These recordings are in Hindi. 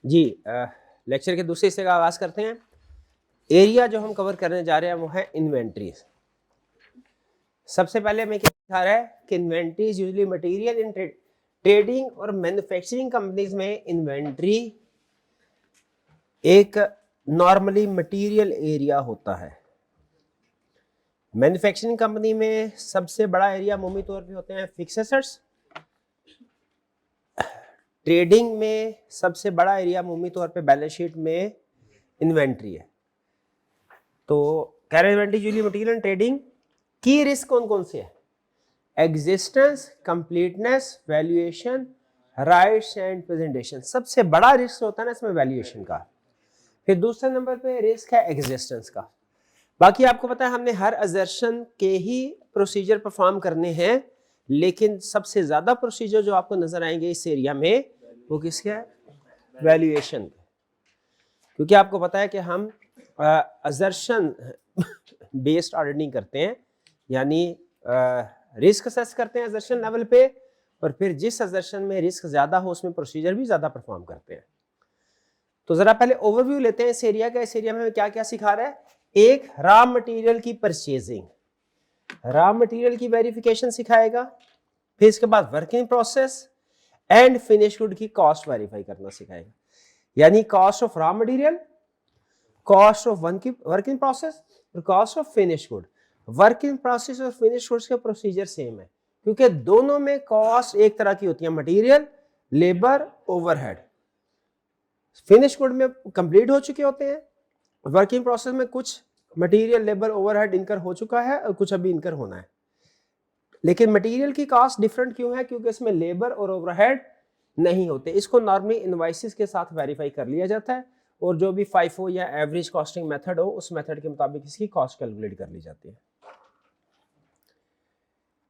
जी लेक्चर के दूसरे हिस्से का आगाज करते हैं। एरिया जो हम कवर करने जा रहे हैं वो है इन्वेंट्रीज। सबसे पहले हमें क्या दिखा रहा है कि inventories usually material in trading और मैन्युफैक्चरिंग कंपनीज में इन्वेंट्री एक नॉर्मली मटेरियल एरिया होता है। मैन्युफैक्चरिंग कंपनी में सबसे बड़ा एरिया अमूमी तौर पे होते हैं फिक्स्ड एसेट्स। ट्रेडिंग में सबसे बड़ा एरिया अमूमी तौर पे बैलेंस शीट में इन्वेंट्री है। तो कह रहे inventory usually material and trading की रिस्क कौन कौन से है? Existence, completeness, valuation, rights and presentation. सबसे बड़ा रिस्क होता है ना इसमें वैल्यूएशन का। फिर दूसरे नंबर पे रिस्क है एग्जिस्टेंस का। बाकी आपको पता है हमने हर असर्शन के ही प्रोसीजर परफॉर्म करने हैं, लेकिन सबसे ज्यादा प्रोसीजर जो आपको नजर आएंगे इस एरिया में वो किसके है? वैल्यूएशन। क्योंकि आपको पता है कि हम असर्शन बेस्ड ऑडिटिंग करते हैं, यानी रिस्क असेस करते हैं असर्शन लेवल पे, और फिर जिस असर्शन में रिस्क ज्यादा हो उसमें प्रोसीजर भी ज्यादा परफॉर्म करते हैं। तो जरा पहले ओवरव्यू लेते हैं इस एरिया का। इस एरिया में हमें क्या क्या सिखा रहा है? एक, रॉ मटेरियल की परचेजिंग, रॉ मटेरियल की वेरिफिकेशन सिखाएगा। फिर इसके बाद working process and finish good की कॉस्ट वेरीफाई करना सिखाएगा। यानी cost of raw material, cost of working process और cost of finish good. Working process और फिनिश गुड्स के प्रोसीजर सेम है, क्योंकि दोनों में कॉस्ट एक तरह की होती है, material, labour, overhead. Finish good में कंप्लीट हो चुके होते हैं, वर्किंग प्रोसेस में कुछ मटेरियल, लेबर, ओवरहेड इनकर हो चुका है और कुछ अभी इनकर होना है। लेकिन मटेरियल की कॉस्ट डिफरेंट क्यों है? क्योंकि इसमें लेबर और ओवरहेड नहीं होते। इसको नॉर्मली इनवॉइसेस के साथ वेरीफाई कर लिया जाता है, और जो भी FIFO या एवरेज कॉस्टिंग मेथड हो उस मेथड के मुताबिक इसकी कॉस्ट कैलकुलेट कर ली जाती है।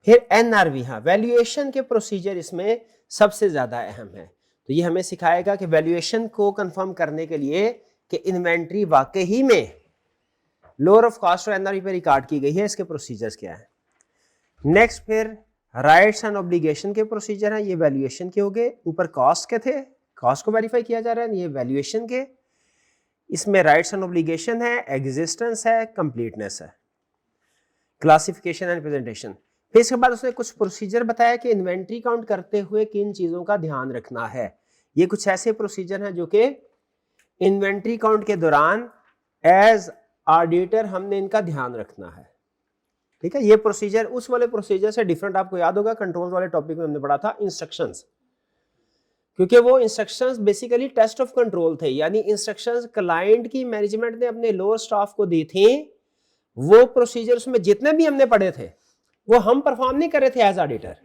फिर NRV, हाँ, वैल्यूएशन के प्रोसीजर इसमें सबसे ज्यादा अहम है। तो ये हमें सिखाएगा कि वैल्यूएशन को कंफर्म करने के लिए कि इन्वेंट्री वाकई में लोअर ऑफ कॉस्ट और NRV पे रिकॉर्ड की गई है, इसके प्रोसीजर्स क्या है। नेक्स्ट फिर राइट्स एंड ऑब्लिगेशन के प्रोसीजर हैं, ये वैल्यूएशन के हो गए। ऊपर कॉस्ट के थे, कॉस्ट को वेरीफाई किया जा रहा है, ये वैल्यूएशन के। इसमें राइट्स एंड ऑब्लिगेशन है, एग्जिस्टेंस है, कंप्लीटनेस है, क्लासिफिकेशन एंड प्रेजेंटेशन। फिर इसके बाद उसने कुछ प्रोसीजर बताया कि इन्वेंट्री काउंट करते हुए किन चीजों का ध्यान रखना है। ये कुछ ऐसे प्रोसीजर हैं जो कि इन्वेंट्री काउंट के दौरान एज ऑडिटर हमने इनका ध्यान रखना है। ठीक है, ये प्रोसीजर उस वाले प्रोसीजर से डिफरेंट, आपको याद होगा कंट्रोल वाले टॉपिक में हमने पढ़ा था इंस्ट्रक्शंस, क्योंकि वो instructions basically test of control थे, यानी इंस्ट्रक्शंस क्लाइंट की मैनेजमेंट ने अपने लोअर स्टाफ को दी थी। वो प्रोसीजर उसमें जितने भी हमने पढ़े थे वो हम परफॉर्म नहीं कर रहे थे एज ऑडिटर,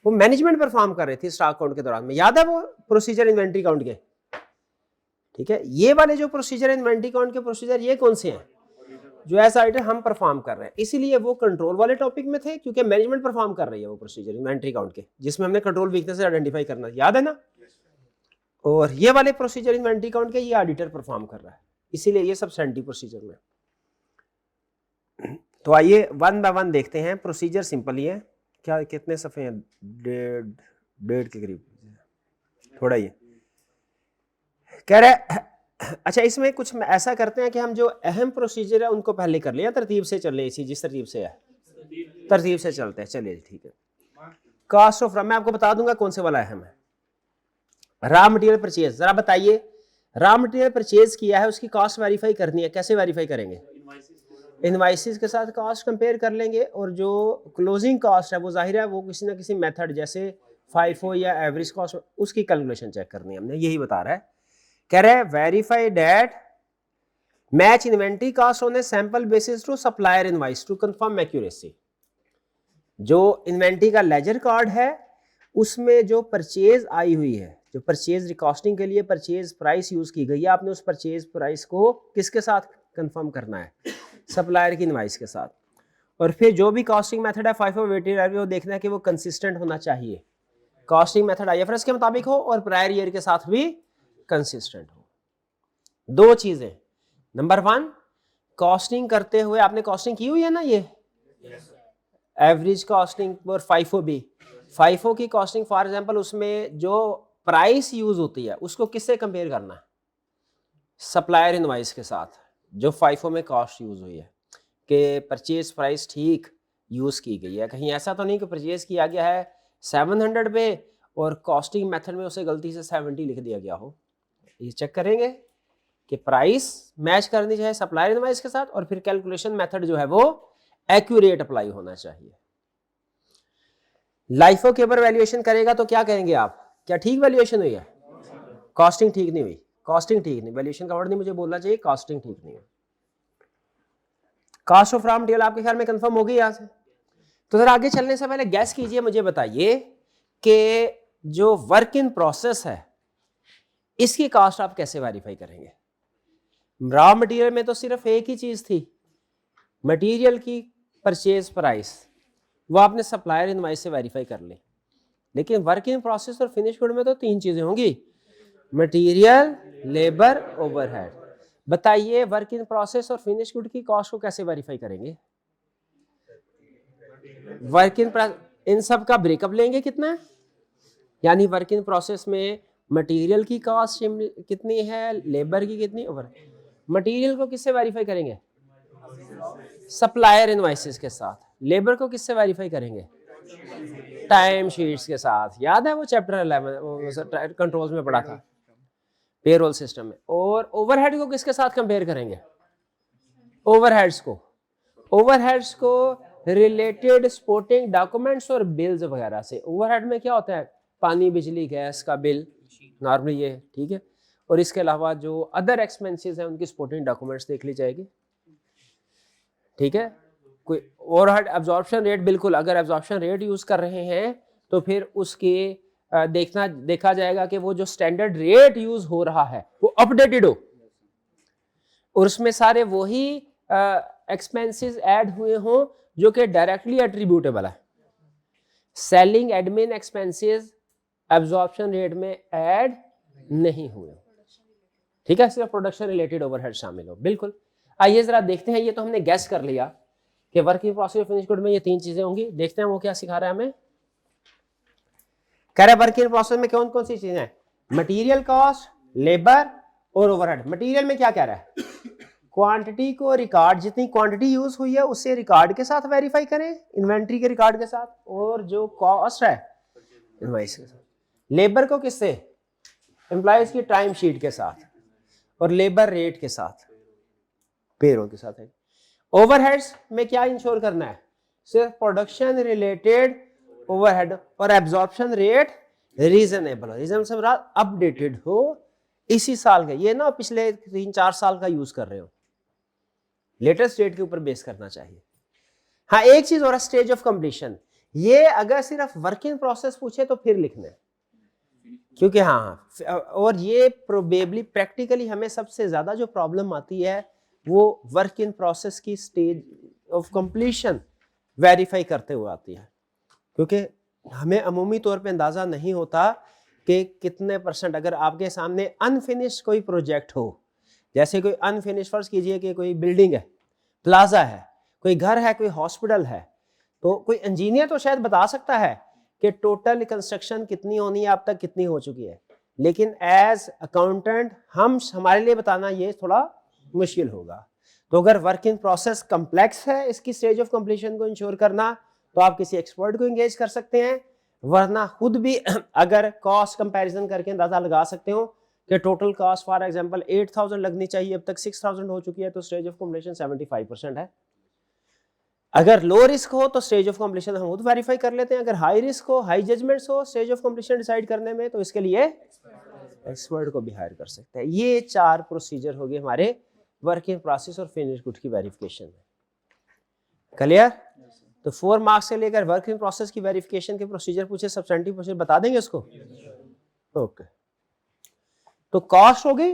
वो मैनेजमेंट परफॉर्म कर रही थी स्टॉक काउंट के दौरान में। याद है वो प्रोसीजर इन्वेंट्री काउंट के? ठीक है, ये वाले जो प्रोसीजर इन्वेंट्री काउंट के प्रोसीजर ये कौन से हैं जो एज ऑडिटर हम परफॉर्म कर रहे हैं? इसीलिए वो कंट्रोल वाले टॉपिक में थे, क्योंकि मैनेजमेंट परफॉर्म कर रही है वो प्रोसीजर इन्वेंट्री काउंट के, जिसमें हमने कंट्रोल वीकनेस आइडेंटिफाई करना, याद है ना। और ये वाले प्रोसीजर इन्वेंट्री काउंट के ये ऑडिटर परफॉर्म कर रहा है, इसीलिए ये सब सेंटी प्रोसीजर में। तो आइए वन बाय वन देखते हैं। प्रोसीजर सिंपल ही है। क्या कितने सफ़े हैं? डेढ़ के करीब, थोड़ा ही कह रहे। अच्छा, इसमें कुछ ऐसा करते हैं कि हम जो अहम प्रोसीजर है उनको पहले कर लिया, तरतीब से चले, इसी जिस तरतीब से है तरतीब से चलते हैं। चलिए ठीक है। कॉस्ट ऑफ रॉ, मैं आपको बता दूंगा कौन से वाला अहम है। रॉ मटेरियल परचेज, जरा बताइए, रॉ मटेरियल परचेज किया है उसकी कॉस्ट वेरीफाई करनी है, कैसे वेरीफाई करेंगे? इनवाइसेस के साथ कॉस्ट कंपेयर कर लेंगे, और जो क्लोजिंग कॉस्ट है वो जाहिर है वो किसी ना किसी मेथड जैसे FIFO या एवरेज कॉस्ट, उसकी कैलकुलेशन चेक करनी है हमने, यही बता रहा है। कह रहे हैं verify that match inventory cost on a sample basis to supplier invoice to confirm accuracy. जो इन्वेंट्री का लेजर कार्ड है उसमें जो परचेज आई हुई है, जो परचेज रिकॉस्टिंग के लिए परचेज प्राइस यूज की गई है, आपने उस परचेज प्राइस को किसके साथ कंफर्म करना है? सप्लायर की इनवाइस के साथ। और फिर जो भी कॉस्टिंग मेथड है FIFO वेटेड एवरेज, वो देखना है कि वो कंसिस्टेंट होना चाहिए, कॉस्टिंग मेथड IFRS के मुताबिक हो और प्रायर ईयर के साथ भी कंसिस्टेंट हो। दो चीजें, नंबर वन, कॉस्टिंग करते हुए आपने कॉस्टिंग की हुई है ना, ये एवरेज कॉस्टिंग और FIFO भी। FIFO की कॉस्टिंग फॉर एग्जांपल उसमें जो प्राइस यूज होती है उसको किससे कंपेयर करना है? सप्लायर इनवॉइस के साथ, जो फाइफो में कॉस्ट यूज हुई है कि परचेज प्राइस ठीक यूज की गई है। कहीं ऐसा तो नहीं कि परचेज किया गया है 700 पे और कॉस्टिंग मेथड में उसे गलती से 70 लिख दिया गया हो। ये चेक करेंगे कि प्राइस मैच करनी चाहिए सप्लायर इनवॉइस के साथ और फिर कैलकुलेशन मेथड जो है वो एक्यूरेट अप्लाई होना चाहिए। लाइफो के ऊपर वैल्यूएशन करेगा तो क्या कहेंगे आप? क्या ठीक वैल्यूएशन हुई है? कॉस्टिंग ठीक नहीं हुई, कॉस्टिंग ठीक नहीं, वैल्यूएशन का वर्ड नहीं मुझे बोलना चाहिए, कॉस्टिंग ठीक नहीं है। कॉस्ट ऑफ रॉ मटेरियल आपके ख्याल में कंफर्म होगी यहां से? तो जरा आगे चलने से पहले गैस कीजिए, मुझे बताइए कि जो वर्क इन प्रोसेस है इसकी कॉस्ट आप कैसे वेरीफाई करेंगे? रॉ मटेरियल में तो सिर्फ एक ही चीज थी, मटेरियल की परचेज प्राइस, वो आपने सप्लायर इनवॉइस से वेरीफाई कर ली। लेकिन वर्क इन प्रोसेस और फिनिश गुड में तो तीन चीजें होंगी, मटेरियल, लेबर, ओवरहेड। बताइए वर्क इन प्रोसेस और फिनिश गुड की कॉस्ट को कैसे वेरीफाई करेंगे? वर्क इन सब का ब्रेकअप लेंगे कितना, यानी वर्क इन प्रोसेस में मटेरियल की कॉस्ट कितनी है, लेबर की कितनी, ओवर। मटेरियल को किससे वेरीफाई करेंगे? सप्लायर इनवॉइसेस के साथ। लेबर को किससे वेरीफाई करेंगे? टाइम शीट्स के साथ। याद है वो चैप्टर 11 कंट्रोल्स में पढ़ा था, पेरोल सिस्टम में। और ओवरहेड को किसके साथ कंपेयर करेंगे? ओवरहेड्स को रिलेटेड सपोर्टिंग डॉक्यूमेंट्स और बिल्स वगैरह से। ओवरहेड में क्या होता है? पानी, बिजली, गैस का बिल नॉर्मली ये, ठीक है। और इसके अलावा जो अदर एक्सपेंसेस हैं उनकी सपोर्टिंग डॉक्यूमेंट्स देख ली जाएगी, ठीक है। कोई ओवरहेड एब्जॉर्प्शन रेट, बिल्कुल, अगर एब्जॉर्प्शन रेट यूज कर रहे हैं तो फिर उसके देखा जाएगा कि वो जो स्टैंडर्ड रेट यूज हो रहा है वो अपडेटेड हो और उसमें सारे वही एक्सपेंसेस ऐड हुए हों जो कि डायरेक्टली एट्रीब्यूटेबल है। Selling admin expenses absorption rate में ऐड नहीं हुए, ठीक है, सिर्फ प्रोडक्शन रिलेटेड ओवरहेड शामिल हो। बिल्कुल। आइए जरा देखते हैं, ये तो हमने गैस कर लिया कि वर्किंग प्रोसेस फिनिश गुड में ये तीन चीजें होंगी। देखते हैं वो क्या सिखा रहा है हमें। कह रहा है वर्किंग प्रोसेस में कौन कौन सी चीजें हैं? मटेरियल कॉस्ट, लेबर और ओवरहेड। मटेरियल में क्या कह रहा है? क्वांटिटी को रिकॉर्ड, जितनी क्वांटिटी यूज हुई है उससे रिकॉर्ड के साथ वेरीफाई करें, इन्वेंट्री के रिकॉर्ड के साथ, और जो कॉस्ट है इनवॉइस के साथ। लेबर को किससे? एम्प्लॉयज की टाइम शीट के साथ और लेबर रेट के साथ, पेरोल के साथ है। ओवरहेड्स में क्या इंश्योर करना है? सिर्फ प्रोडक्शन रिलेटेड ओवरहेड और एब्जॉर्प्शन रेट रीजनेबल अपडेटेड हो इसी साल का, ये ना पिछले 3-4 साल का यूज कर रहे हो, लेटेस्ट डेट के ऊपर बेस करना चाहिए। हाँ, एक चीज और, स्टेज ऑफ कंप्लीशन। ये अगर सिर्फ वर्किंग प्रोसेस पूछे तो फिर लिखना है, क्योंकि हाँ, और ये प्रोबेबली प्रैक्टिकली हमें सबसे ज्यादा जो प्रॉब्लम आती है वो वर्क इन प्रोसेस की स्टेज ऑफ कंप्लीशन वेरीफाई करते हुए आती है, क्योंकि हमें अमूमी तौर पे अंदाजा नहीं होता कि कितने %, अगर आपके सामने अनफिनिश्ड कोई प्रोजेक्ट हो, जैसे कोई अनफिनिश्ड, फर्ज कीजिए कि कोई बिल्डिंग है, प्लाजा है, कोई घर है, कोई हॉस्पिटल है, तो कोई इंजीनियर तो शायद बता सकता है कि टोटल कंस्ट्रक्शन कितनी होनी है, अब तक कितनी हो चुकी है, लेकिन एज अकाउंटेंट हमारे लिए बताना ये थोड़ा मुश्किल होगा। तो अगर वर्क इन प्रोसेस कम्प्लेक्स है, इसकी स्टेज ऑफ कंप्लीशन को इंश्योर करना, तो आप किसी एक्सपर्ट को एंगेज कर सकते हैं, वरना खुद भी अगर कॉस्ट कंपैरिजन करके अंदाजा लगा सकते हो कि टोटल कॉस्ट फॉर एग्जांपल 8000 लगनी चाहिए, अब तक 6000 हो चुकी है, तो स्टेज ऑफ कंप्लीशन 75% है। अगर लो रिस्क हो तो स्टेज ऑफ कंप्लीशन हम खुद वेरीफाई कर लेते हैं, अगर हाई रिस्क हो, हाई जजमेंट्स हो स्टेज ऑफ कंप्लीशन डिसाइड करने में, तो इसके लिए एक्सपर्ट को भी हायर कर सकते हैं। ये 4 प्रोसीजर हो गए हमारे वर्किंग प्रोसेस और फिनिश गुड की वेरिफिकेशन में। क्लियर? तो 4 मार्क्स से लेकर वर्किंग प्रोसेस की वेरिफिकेशन के प्रोसीजर पूछे, सब्सटेंटिव प्रोसीजर बता देंगे उसको? ओके, तो कॉस्ट हो गई।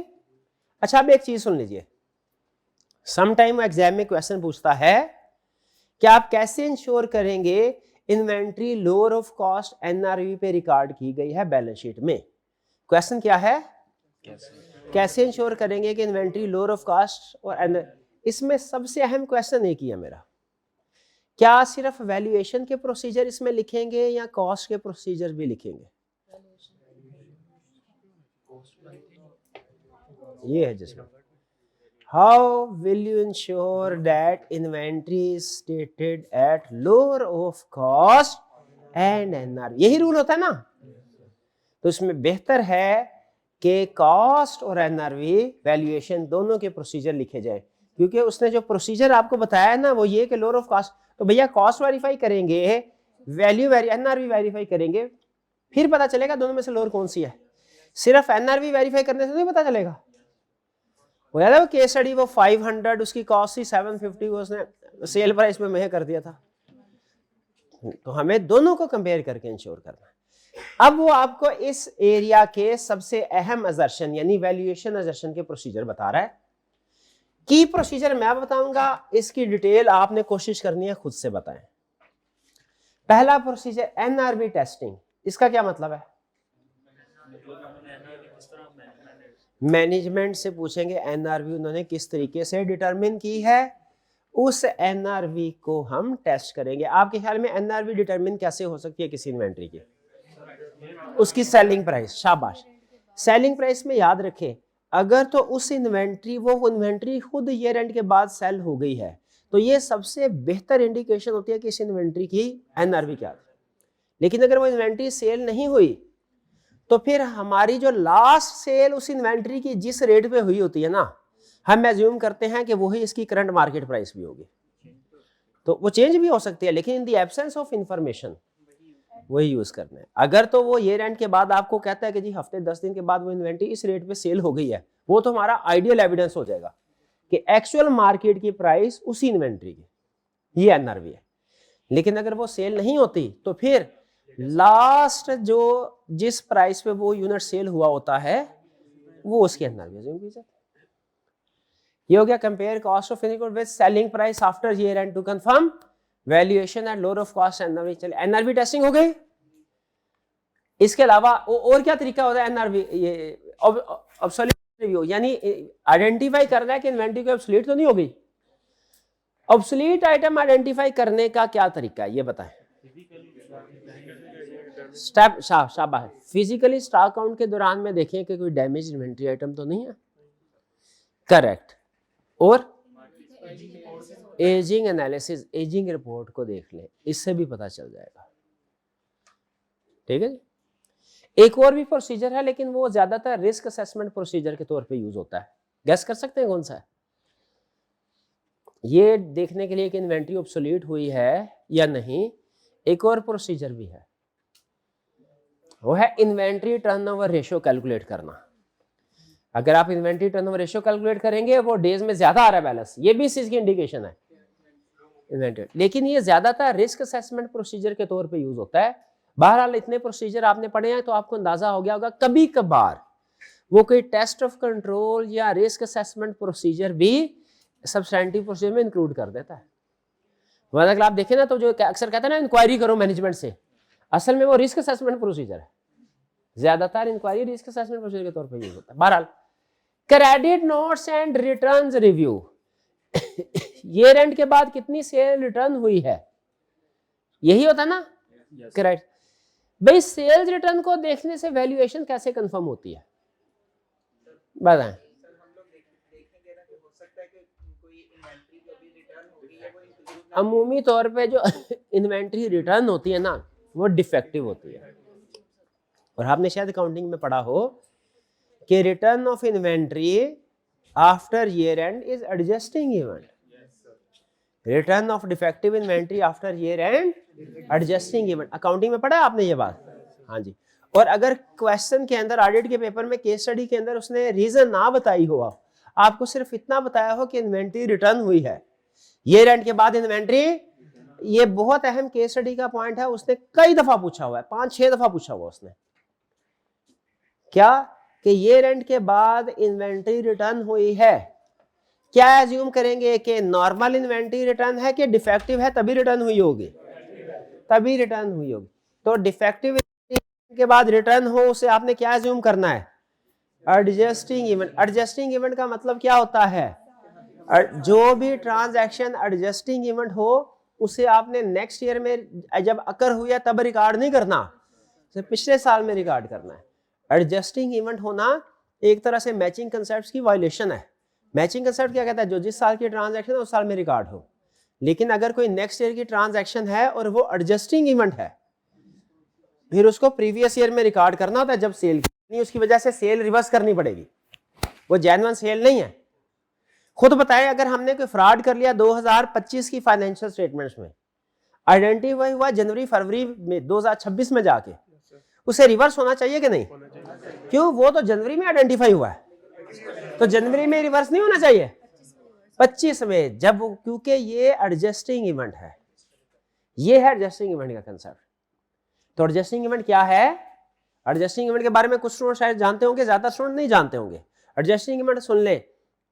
अच्छा, अब एक चीज सुन लीजिए, समटाइम एग्जाम में क्वेश्चन पूछता है कि आप कैसे इंश्योर करेंगे inventory lower of cost NRV पे रिकॉर्ड की गई है बैलेंस शीट में। क्वेश्चन क्या है? कैसे इंश्योर करेंगे कि इन्वेंट्री लोअर ऑफ कॉस्ट और इसमें सबसे अहम क्वेश्चन एक ही है मेरा, क्या सिर्फ वैल्यूएशन के प्रोसीजर इसमें लिखेंगे या कॉस्ट के प्रोसीजर भी लिखेंगे? ये है जिसमें how will you ensure that inventory is stated eight lower of cost and NRV, यही रूल होता है ना। तो इसमें बेहतर है कि कॉस्ट और एनआरवी वैल्यूएशन दोनों के प्रोसीजर लिखे जाए, क्योंकि उसने जो प्रोसीजर आपको बताया है ना वो ये कि लोअर ऑफ कॉस्ट, तो भैया कॉस्ट वेरीफाई करेंगे, वैल्यू एनआरवी वेरीफाई करेंगे, फिर पता चलेगा दोनों में से लोअर कौन सी है। सिर्फ एनआरवी वेरीफाई करने से नहीं पता चलेगा। वो याद है वो केस स्टडी, वो 500 उसकी कॉस्ट थी 750, वो उसने सेल प्राइस में मुझे कर दिया था। तो हमें दोनों को कंपेयर करके इंश्योर करना है। अब वो आपको इस एरिया के सबसे अहम असर्शन यानी वैल्यूएशन असर्शन के प्रोसीजर बता रहा है। की प्रोसीजर मैं बताऊंगा, इसकी डिटेल आपने कोशिश करनी है खुद से बताएं। पहला प्रोसीजर एनआरवी टेस्टिंग, इसका क्या मतलब है? मैनेजमेंट से पूछेंगे एनआरवी उन्होंने किस तरीके से डिटरमिन की है, उस एनआरवी को हम टेस्ट करेंगे। आपके ख्याल में एनआरवी डिटरमिन कैसे हो सकती है किसी इन्वेंट्री की? उसकी सेलिंग प्राइस। शाबाश। सेलिंग प्राइस में याद रखें, अगर तो उस इन्वेंट्री वो इन्वेंट्री खुद ईयर एंड के बाद सेल हो गई है तो ये सबसे बेहतर इंडिकेशन होती है कि इस इन्वेंट्री की एनआरवी क्या है। लेकिन अगर वो इन्वेंट्री सेल नहीं हुई तो फिर हमारी जो लास्ट सेल उस इन्वेंट्री की जिस रेट पे हुई होती है ना, हम एज्यूम करते हैं कि वही इसकी करंट मार्केट प्राइस भी होगी। तो वो चेंज भी हो सकती है, लेकिन in the absence of information वही यूज करना है। अगर तो वो ईयर एंड के बाद आपको कहता है कि जी हफ्ते 10 दिन के बाद वो इन्वेंट्री इस रेट पे सेल हो गई है, वो तो हमारा आइडियल एविडेंस हो जाएगा कि एक्चुअल मार्केट की प्राइस उसी इन्वेंट्री की, ये एनआरवी है। लेकिन अगर वो सेल नहीं होती तो फिर लास्ट जो जिस प्राइस पे वो यूनिट सेल हुआ होता है वो उसकी एनआरवी की जाती है। ये हो गया compare cost of finished good with selling price after year end to confirm valuation at lower of cost NRV. चलिए एनआरवी टेस्टिंग हो गई। इसके अलावा और क्या तरीका होता है एनआरवी? ये ऑब्सोल्यूट रिव्यू, यानी आइडेंटिफाई करना है कि इन्वेंट्री को ऑब्सोलीट तो नहीं हो गई। ऑब्सोलीट आइटम आइडेंटिफाई करने का क्या तरीका है ये बताएं। स्टेप शाबाश। फिजिकली स्टॉक काउंट के दौरान में देखें कि कोई डैमेज इन्वेंट्री आइटम तो नहीं है। करेक्ट। और एजिंग एनालिसिस, एजिंग रिपोर्ट को देख लें, इससे भी पता चल जाएगा। ठीक है जी। एक और भी प्रोसीजर है लेकिन वो ज्यादातर रिस्क असेसमेंट प्रोसीजर के तौर पे यूज होता है। गैस कर सकते हैं कौन सा है? ये देखने के लिए कि इन्वेंट्री ऑब्सोलीट हुई है या नहीं, एक और प्रोसीजर भी है, वो है इन्वेंट्री टर्नओवर रेशियो कैलकुलेट करना। अगर आप इन्वेंट्री टर्नओवर रेशियो कैलकुलेट करेंगे वो डेज में ज्यादा आ रहा है बैलेंस, ये भी इस चीज की इंडिकेशन है इन्वेंट्री। लेकिन ये ज्यादातर रिस्क असेसमेंट प्रोसीजर के तौर पे यूज होता है। बहरहाल इतने प्रोसीजर आपने पढ़े हैं तो आपको अंदाजा हो गया होगा कभी कभार वो कोई टेस्ट ऑफ कंट्रोल या रिस्क असेसमेंट प्रोसीजर भी सब्सटेंटिव प्रोसीजर में इंक्लूड कर देता है। मतलब आप देखें ना तो जो अक्सर कहते हैं ना इंक्वायरी करो मैनेजमेंट से, असल में वो रिस्क असेसमेंट प्रोसीजर है। ज्यादातर इंक्वायरी रिस्क असेसमेंट प्रोसीजर के तौर पर यूज होता है। बहरहाल credit notes and returns review, year and के बाद कितनी सेल रिटर्न हुई है, यही होता है ना? करेक्ट। भाई सेल्स रिटर्न को देखने से वैल्यूएशन कैसे कंफर्म होती है बताएं। अमूमी तौर पे जो इन्वेंट्री रिटर्न होती है ना वो डिफेक्टिव होती है। और आपने शायद अकाउंटिंग में पढ़ा हो कि return of inventory after year and is adjusting event. Return of defective inventory after year and adjusting event. Accounting में पढ़ा आपने ये बात? हाँ जी। और अगर क्वेश्चन के अंदर ऑडिट के पेपर में केस स्टडी के अंदर उसने रीजन ना बताई हो, आपको सिर्फ इतना बताया हो कि इन्वेंट्री रिटर्न हुई है ईयर एंड के बाद इन्वेंट्री, ये बहुत अहम केस स्टडी का पॉइंट है। उसने कई दफा पूछा हुआ है, 5-6 दफा पूछा हुआ उसने, क्या कि ईयर एंड के बाद इन्वेंट्री रिटर्न हुई है, क्या एज्यूम करेंगे कि नॉर्मल इन्वेंट्री रिटर्न है कि डिफेक्टिव है तभी रिटर्न हुई होगी? तभी रिटर्न हुई होगी। तो डिफेक्टिव के बाद रिटर्न हो उसे आपने क्या एज्यूम करना है? Adjusting event. एडजस्टिंग इवेंट का मतलब क्या होता है? जो भी ट्रांजैक्शन एडजस्टिंग इवेंट हो उसे आपने नेक्स्ट ईयर में जब अकर हुआ तब रिकॉर्ड नहीं करना, पिछले साल में रिकॉर्ड करना है। एडजस्टिंग इवेंट होना एक तरह से मैचिंग कंसेप्ट की वायलेशन है। मैचिंग कंसेप्ट क्या कहता है, जो जिस साल की ट्रांजैक्शन है उस साल में रिकॉर्ड हो। लेकिन अगर कोई नेक्स्ट ईयर की ट्रांजैक्शन है और वो एडजस्टिंग इवेंट है, फिर उसको प्रीवियस ईयर में रिकॉर्ड करना होता है जब सेल नहीं, उसकी वजह से सेल रिवर्स करनी पड़ेगी, वो जेन्युइन सेल नहीं है। खुद बताएं, अगर हमने कोई फ्रॉड कर लिया 2025 की फाइनेंशियल स्टेटमेंट्स में, आइडेंटिफाई हुआ जनवरी फरवरी में 2026 में जाके, उसे रिवर्स होना चाहिए कि नहीं? क्यों? वो तो जनवरी में आइडेंटिफाई हुआ है, तो जनवरी में रिवर्स नहीं होना चाहिए, 25 में जब, क्योंकि ये एडजस्टिंग इवेंट है। ये है एडजस्टिंग इवेंट का कंसेप्ट। तो एडजस्टिंग इवेंट क्या है? एडजस्टिंग इवेंट के बारे में कुछ स्टूडेंट शायद जानते होंगे, ज्यादा स्टूडेंट नहीं जानते होंगे। एडजस्टिंग इवेंट सुन ले,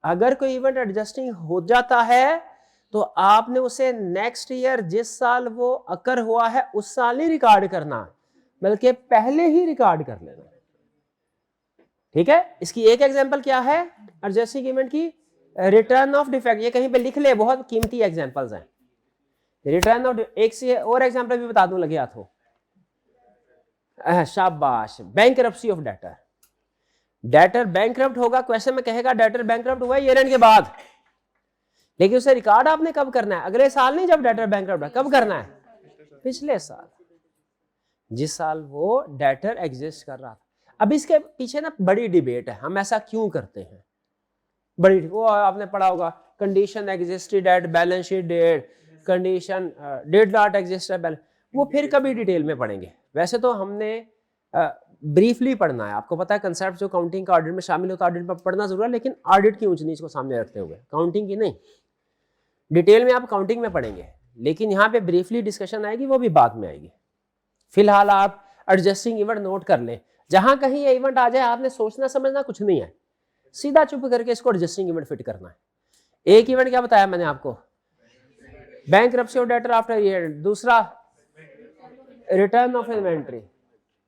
अगर कोई इवेंट एडजस्टिंग हो जाता है तो आपने उसे नेक्स्ट ईयर जिस साल वो अकर हुआ है उस साल ही रिकॉर्ड करना, बल्कि पहले ही रिकॉर्ड कर लेना। ठीक है, इसकी एक एग्जांपल क्या है एडजस्टिंग इवेंट की? Return of defect. ये कहीं पे लिख ले, बहुत कीमती एग्जांपल्स हैं। रिटर्न ऑफ, एक से और एग्जांपल भी बता दूं लगे हाथों। शाबाश, bankruptcy of debtor. Debtor bankrupt होगा, क्वेश्चन में कहेगा डेटर बैंकरप्ट हुआ ईयर एंड के बाद, लेकिन उसे रिकॉर्ड आपने कब करना है? अगले साल नहीं, जब डेटर बैंकरप्ट है कब करना है? पिछले साल, जिस साल वो डेटर एग्जिस्ट कर रहा था। अब इसके पीछे ना बड़ी डिबेट है, हम ऐसा क्यों करते हैं? बड़ी, वो आपने पढ़ा होगा, condition existed at balance sheet date, condition did not exist at balance, वो फिर कभी डिटेल में पढ़ेंगे। वैसे तो हमने ब्रीफली पढ़ना है, आपको पता है कंसेप्ट जो काउंटिंग का ऑडिट में शामिल होता है, ऑडिट पर पढ़ना जरूर है, लेकिन ऑडिट की ऊंच नीच को सामने रखते हुए, काउंटिंग की नहीं। डिटेल में आप काउंटिंग में पढ़ेंगे, लेकिन यहाँ पे ब्रीफली डिस्कशन आएगी, वो भी बाद में आएगी। फिलहाल आप एडजस्टिंग इवेंट नोट कर लें, जहां कहीं ये इवेंट आ जाए आपने सोचना समझना कुछ नहीं है, सीधा चुप करके इसको एडजस्टिंग इवेंट फिट करना है। एक इवेंट क्या बताया मैंने आपको? Bankruptcy of debtor after year. दूसरा रिटर्न ऑफ इन्वेंट्री।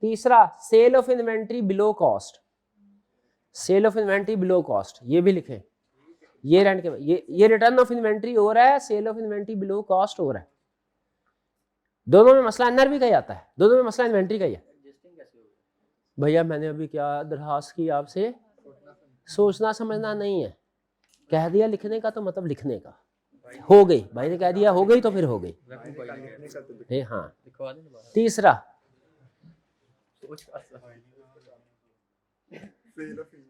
तीसरा sale of inventory below cost. Sale of inventory below cost, ये भी लिखें। ये रेंट के, ये रिटर्न ऑफ इन्वेंट्री हो रहा है, sale of inventory below cost हो रहा है। दोनों में मसला एनआरवी का ही आता है, दोनों में मसला इन्वेंट्री का ही है। भैया मैंने अभी क्या दरखास्त की आपसे, सोचना समझना नहीं है, कह दिया लिखने का तो मतलब लिखने का, हो गई, भाई ने कह दिया हो गई तो फिर हो गई। हाँ, तीसरा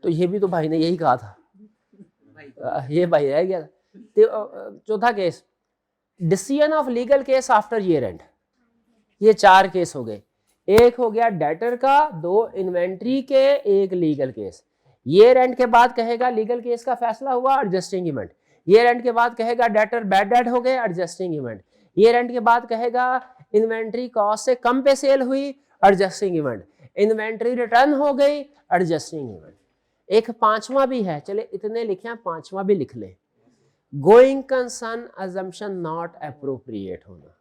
तो ये भी तो भाई ने यही कहा था, ये भाई रह गया। चौथा case decision of legal case after year and. ये 4 केस हो गए, एक हो गया डेटर का, 2 इन्वेंट्री के, एक लीगल केस। ईयर एंड के बाद कहेगा लीगल केस का फैसला हुआ, एडजस्टिंग इवेंट। ईयर एंड के बाद कहेगा डेटर बैड डेट हो गए, एडजस्टिंग इवेंट। ईयर एंड के बाद कहेगा इन्वेंट्री कॉस्ट से कम पे सेल हुई, एडजस्टिंग इवेंट। इन्वेंट्री रिटर्न हो गई, एडजस्टिंग इवेंट। एक 5वां भी है, चले इतने लिखे हैं, 5वां भी लिख ले, going concern assumption not appropriate होना।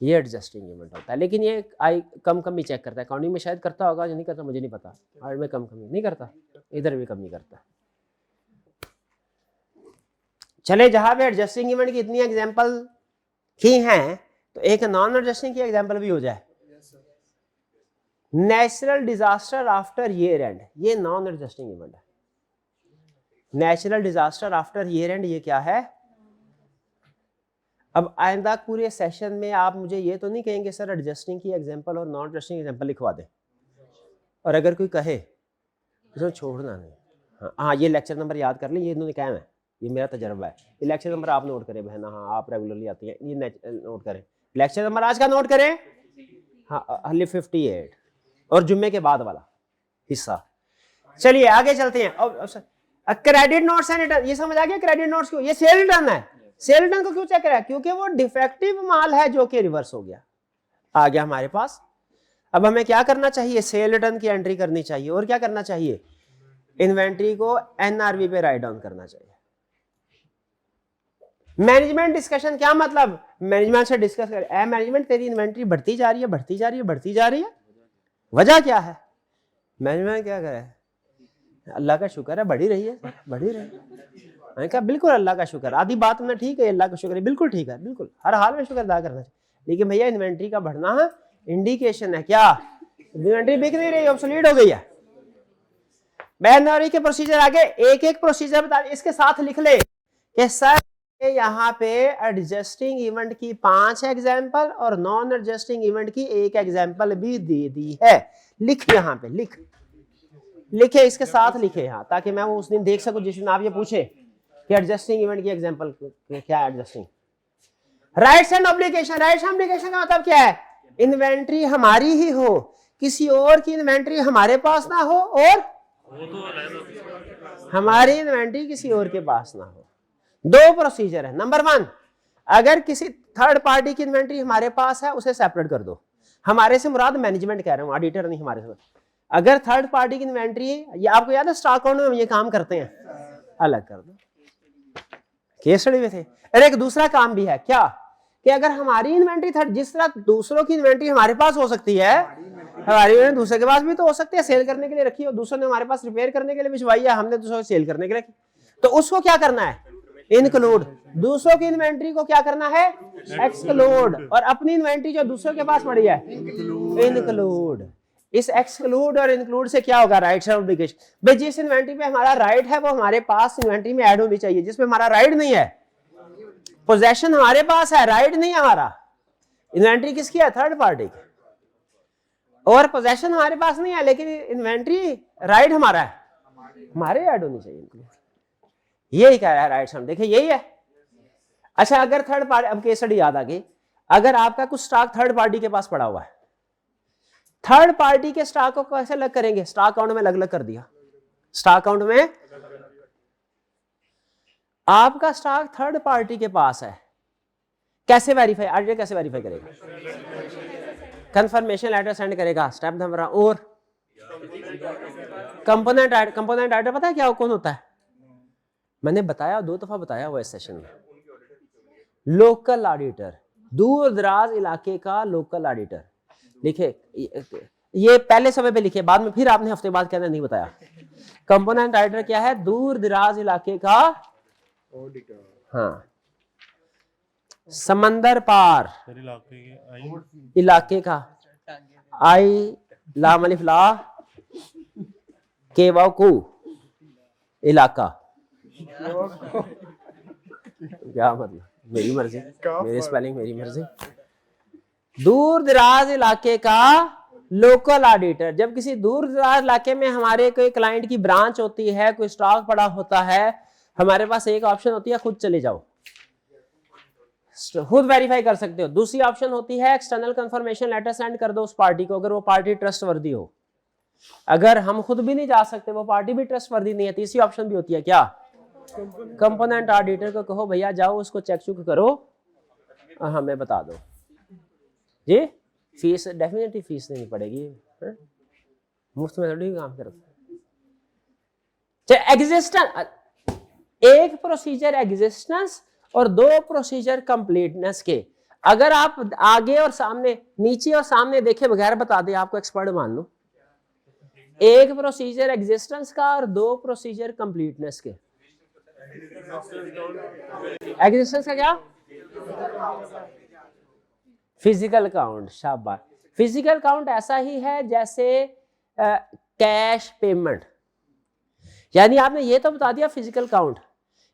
ये एडजस्टिंग इवेंट होता है, लेकिन ये आई कम ही चेक करता है। अकाउंटिंग में शायद करता होगा, नहीं करता मुझे नहीं पता, और में कम नहीं करता, इधर भी कम नहीं करता। चले, जहां पे एडजस्टिंग इवेंट की इतनी एग्जांपल की हैं, तो एक नॉन एडजस्टिंग की एग्जांपल भी हो जाए। Natural disaster after year and, ये नॉन एडजस्टिंग इवेंट है। Natural disaster after year and ये क्या है? अब आइंदा पूरे सेशन में आप मुझे ये तो नहीं कहेंगे सर एडजस्टिंग की एग्जांपल और नॉन एडजस्टिंग एग्जांपल लिखवा दें, और अगर कोई कहे तो छोड़ना नहीं। हाँ, ये लेक्चर नंबर याद कर लें, ये इन्होंने कहा है, ये मेरा तजर्बा है। ये लेक्चर नंबर आप नोट करें बहना, हाँ आप रेगुलरली आती हैं, ये नोट करें। लेक्चर नंबर आज का नोट करें, हाँ 58 और जुम्मे के बाद वाला हिस्सा। चलिए आगे चलते हैं। क्रेडिट नोट्स एंड रिटर्न, ये समझ आ गया क्रेडिट नोट्स क्यों? ये सेल रिटर्न है। सेल रिटर्न को क्यों चेक करा? क्योंकि वो डिफेक्टिव माल है जो कि रिवर्स हो गया, आ गया हमारे पास। अब हमें क्या करना चाहिए? सेल रिटर्न की एंट्री करनी चाहिए, और क्या करना चाहिए? इन्वेंट्री को एनआरवी पे राइट डाउन करना चाहिए। मैनेजमेंट डिस्कशन क्या मतलब? मैनेजमेंट से डिस्कस कर, मैनेजमेंट तेरी इन्वेंट्री बढ़ती जा रही है, बढ़ती जा रही है, बढ़ती जा रही है, वजह क्या है? मैनेजमेंट क्या करे? अल्लाह का शुक्र है बढ़ी रही है, बढ़ी रही है। मैंने कहा बिल्कुल अल्लाह का शुक्र, आधी बात में ठीक है, अल्लाह का शुक्र है, बिल्कुल ठीक है, बिल्कुल हर हाल में शुक्र अदा करना चाहिए। लेकिन भैया इन्वेंट्री का बढ़ना इंडिकेशन है क्या? इन्वेंट्री बिक नहीं रही, ऑब्सोलीट हो गई है। बैनरी के प्रोसीजर आगे एक एक प्रोसीजर बता, इसके साथ लिख ले कि सर यहाँ पे एडजस्टिंग इवेंट की 5 एग्जाम्पल और नॉन एडजस्टिंग इवेंट की 1 एग्जाम्पल भी दे दी है। लिख यहाँ पे लिखे इसके साथ लिखे यहाँ, ताकि मैं वो उस दिन देख सकूं जिस दिन आप ये पूछे कि एडजस्टिंग इवेंट की एग्जाम्पल क्या है। Adjusting rights and obligation, rights and obligation का मतलब क्या है? इन्वेंट्री हमारी ही हो, किसी और की इन्वेंट्री हमारे पास ना हो और हमारी इन्वेंट्री किसी और के पास ना हो। 2 प्रोसीजर है। नंबर 1, अगर किसी थर्ड पार्टी की इन्वेंट्री हमारे पास है उसे सेपरेट कर दो। हमारे से मुराद मैनेजमेंट कह रहा हूं, ऑडिटर नहीं हमारे से। अगर थर्ड पार्टी की इन्वेंट्री, ये आपको याद है स्टॉक अकाउंट में हम ये काम करते हैं, अलग कर दो। केस स्टडी में थे। और एक दूसरा काम भी है क्या कि अगर हमारी इन्वेंट्री थर्ड, जिस तरह दूसरों की इन्वेंट्री हमारे पास हो सकती है, हमारी इन्वेंट्री दूसरे के पास भी तो हो सकती है। सेल करने के लिए रखी हो, दूसरों ने हमारे पास रिपेयर करने के लिए भिजवाई है, हमने दूसरों को सेल करने के लिए, तो उसको क्या करना है? इंक्लूड। दूसरों की इन्वेंट्री को क्या करना है? एक्सक्लूड। और अपनी इन्वेंट्री जो दूसरों के पास पड़ी है, इंक्लूड। इस एक्सक्लूड और इंक्लूड से क्या होगा? Rights and obligation. भाई जिस इन्वेंट्री पे हमारा राइट है वो हमारे पास इन्वेंट्री में ऐड होनी चाहिए, जिसमें हमारा राइट नहीं है, पोजेशन हमारे पास है, राइट नहीं है हमारा। इन्वेंट्री किसकी है? थर्ड पार्टी की। और पोजेशन हमारे पास नहीं है, लेकिन इन्वेंट्री राइट हमारा है, हमारे ऐड होनी चाहिए। यही कह रहा है राइट हम, देखिए यही है। अच्छा, अगर थर्ड पार्टी, अब केस स्टडी याद आ गई, अगर आपका कुछ स्टॉक थर्ड पार्टी के पास पड़ा हुआ है, थर्ड पार्टी के स्टॉक को कैसे अलग करेंगे? स्टॉक अकाउंट में अलग अलग कर दिया। स्टॉक अकाउंट में आपका स्टॉक थर्ड पार्टी के पास है, कैसे वेरीफाई? ऑडिटर कैसे वेरीफाई करेगा? कंफर्मेशन लेटर सेंड करेगा, स्टेप नंबर। और कंपोनेंट ऑडिटर पता है क्या कौन होता है? मैंने बताया, 2 दफा बताया हुआ इस सेशन में। लोकल ऑडिटर, दूर दराज इलाके का लोकल ऑडिटर। लिखे, ये पहले समय पे लिखे, बाद में फिर आपने हफ्ते बाद कहना नहीं बताया। कंपोनेंट ऑडिटर क्या है? दूर दराज इलाके का ऑडिटर। हाँ, समंदर पार इलाके का, आई लाम अलिफ ला के वाकू इलाका। क्या मतलब? मेरी मर्जी, मेरी स्पेलिंग मेरी मर्जी। दूर दराज इलाके का लोकल ऑडिटर। जब किसी दूर दराज इलाके में हमारे कोई क्लाइंट की ब्रांच होती है, कोई स्टॉक पड़ा होता है, हमारे पास एक ऑप्शन होती है खुद चले जाओ, खुद वेरीफाई कर सकते हो। दूसरी ऑप्शन होती है एक्सटर्नल कंफर्मेशन लेटर सेंड कर दो उस पार्टी को, अगर वो पार्टी ट्रस्टवर्दी हो। अगर हम खुद भी नहीं जा सकते, वो पार्टी भी ट्रस्टवर्दी नहीं है, तीसरी ऑप्शन भी होती है क्या? कंपोनेंट ऑडिटर को कहो भैया जाओ उसको चेक चुक करो, हमें बता दो जी। फीस डेफिनेटली फीस देनी पड़ेगी, मुफ्त में थोड़ी काम करते। एग्जिस्टेंस, एक प्रोसीजर एग्जिस्टेंस और 2 प्रोसीजर कंप्लीटनेस के। अगर आप आगे और सामने, नीचे और सामने देखे बगैर बता दे, आपको एक्सपर्ट मान लो। एक प्रोसीजर एग्जिस्टेंस का और 2 प्रोसीजर कंप्लीटनेस के। एग्जिस्टेंस का क्या? Physical count. शाबाश। फिजिकल काउंट ऐसा ही है जैसे कैश पेमेंट, यानी आपने ये तो बता दिया फिजिकल काउंट,